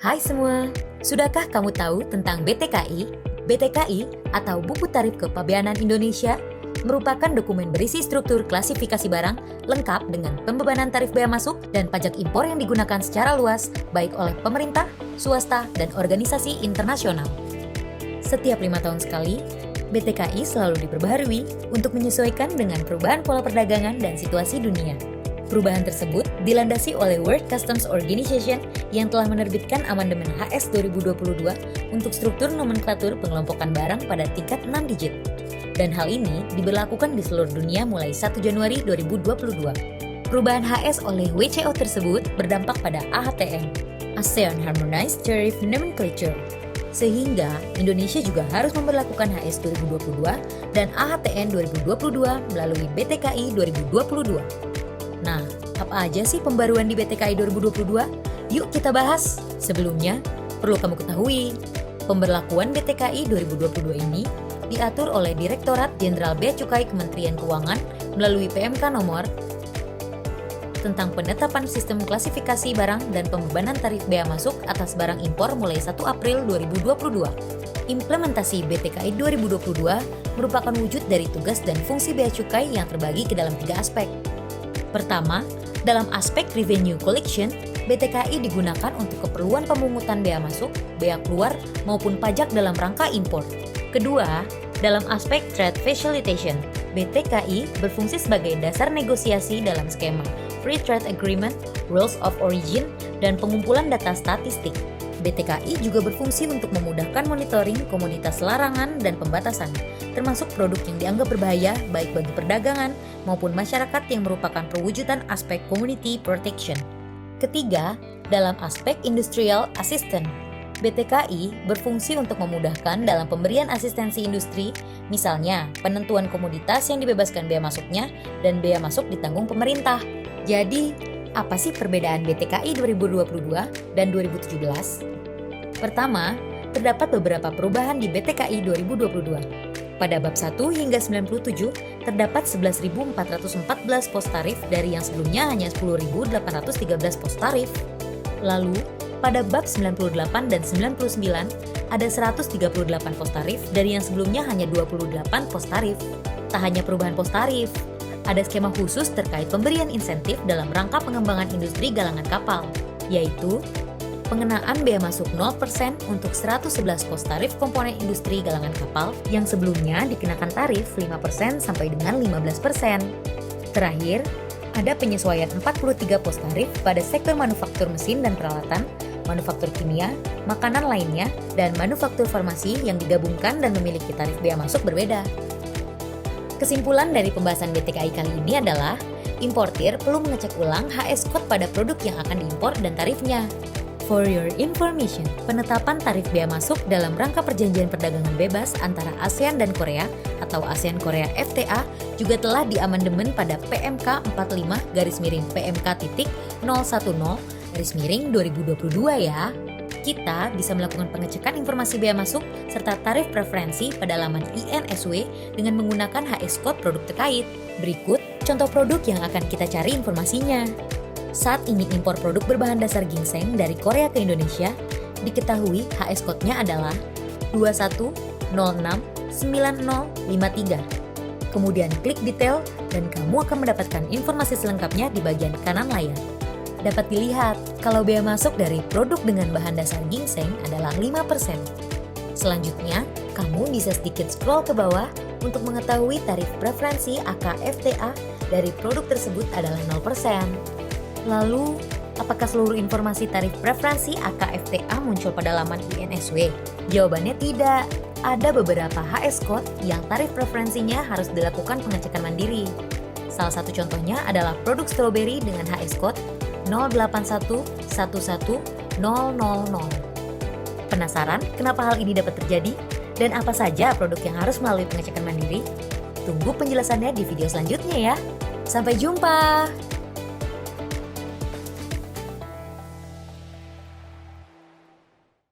Hai semua, sudahkah kamu tahu tentang BTKI? BTKI atau Buku Tarif Kepabeanan Indonesia merupakan dokumen berisi struktur klasifikasi barang lengkap dengan pembebanan tarif bea masuk dan pajak impor yang digunakan secara luas baik oleh pemerintah, swasta, dan organisasi internasional. Setiap 5 tahun sekali, BTKI selalu diperbaharui untuk menyesuaikan dengan perubahan pola perdagangan dan situasi dunia. Perubahan tersebut dilandasi oleh World Customs Organization yang telah menerbitkan amandemen HS 2022 untuk struktur nomenklatur pengelompokan barang pada tingkat 6 digit. Dan hal ini diberlakukan di seluruh dunia mulai 1 Januari 2022. Perubahan HS oleh WCO tersebut berdampak pada AHTN, ASEAN Harmonized Tariff Nomenclature, sehingga Indonesia juga harus memberlakukan HS 2022 dan AHTN 2022 melalui BTKI 2022. Nah, apa aja sih pembaruan di BTKI 2022? Yuk kita bahas. Sebelumnya, perlu kamu ketahui, pemberlakuan BTKI 2022 ini diatur oleh Direktorat Jenderal Bea Cukai Kementerian Keuangan melalui PMK nomor tentang penetapan sistem klasifikasi barang dan pembebanan tarif bea masuk atas barang impor mulai 1 April 2022. Implementasi BTKI 2022 merupakan wujud dari tugas dan fungsi bea cukai yang terbagi ke dalam 3 aspek. Pertama, dalam aspek revenue collection, BTKI digunakan untuk keperluan pemungutan bea masuk, bea keluar, maupun pajak dalam rangka impor. Kedua, dalam aspek trade facilitation, BTKI berfungsi sebagai dasar negosiasi dalam skema Free Trade Agreement, Rules of Origin, dan pengumpulan data statistik. BTKI juga berfungsi untuk memudahkan monitoring komoditas larangan dan pembatasan, termasuk produk yang dianggap berbahaya baik bagi perdagangan maupun masyarakat yang merupakan perwujudan aspek community protection. Ketiga, dalam aspek industrial assistance, BTKI berfungsi untuk memudahkan dalam pemberian asistensi industri, misalnya penentuan komoditas yang dibebaskan bea masuknya dan bea masuk ditanggung pemerintah. Jadi, apa sih perbedaan BTKI 2022 dan 2017? Pertama, terdapat beberapa perubahan di BTKI 2022. Pada bab 1 hingga 97, terdapat 11.414 pos tarif dari yang sebelumnya hanya 10.813 pos tarif. Lalu, pada bab 98 dan 99, ada 138 pos tarif dari yang sebelumnya hanya 28 pos tarif. Tak hanya perubahan pos tarif, ada skema khusus terkait pemberian insentif dalam rangka pengembangan industri galangan kapal, yaitu pengenaan bea masuk 0% untuk 111 pos tarif komponen industri galangan kapal yang sebelumnya dikenakan tarif 5% sampai dengan 15%. Terakhir, ada penyesuaian 43 pos tarif pada sektor manufaktur mesin dan peralatan, manufaktur kimia, makanan lainnya, dan manufaktur farmasi yang digabungkan dan memiliki tarif bea masuk berbeda. Kesimpulan dari pembahasan BTKI kali ini adalah, importir perlu mengecek ulang HS Code pada produk yang akan diimpor dan tarifnya. For your information, penetapan tarif bea masuk dalam rangka perjanjian perdagangan bebas antara ASEAN dan Korea atau ASEAN Korea FTA juga telah diamandemen pada PMK 45-010-2022 ya. Kita bisa melakukan pengecekan informasi bea masuk serta tarif preferensi pada laman INSW dengan menggunakan HS Code produk terkait. Berikut contoh produk yang akan kita cari informasinya. Saat ini impor produk berbahan dasar ginseng dari Korea ke Indonesia, diketahui HS Code-nya adalah 21069053. Kemudian klik detail dan kamu akan mendapatkan informasi selengkapnya di bagian kanan layar. Dapat dilihat kalau bea masuk dari produk dengan bahan dasar ginseng adalah 5%. Selanjutnya, kamu bisa sedikit scroll ke bawah untuk mengetahui tarif preferensi AK-FTA dari produk tersebut adalah 0%. Lalu, apakah seluruh informasi tarif preferensi AK-FTA muncul pada laman INSW? Jawabannya tidak. Ada beberapa HS Code yang tarif preferensinya harus dilakukan pengecekan mandiri. Salah satu contohnya adalah produk stroberi dengan HS Code 08111000. Penasaran kenapa hal ini dapat terjadi? Dan apa saja produk yang harus melalui pengecekan mandiri? Tunggu penjelasannya di video selanjutnya ya. Sampai jumpa!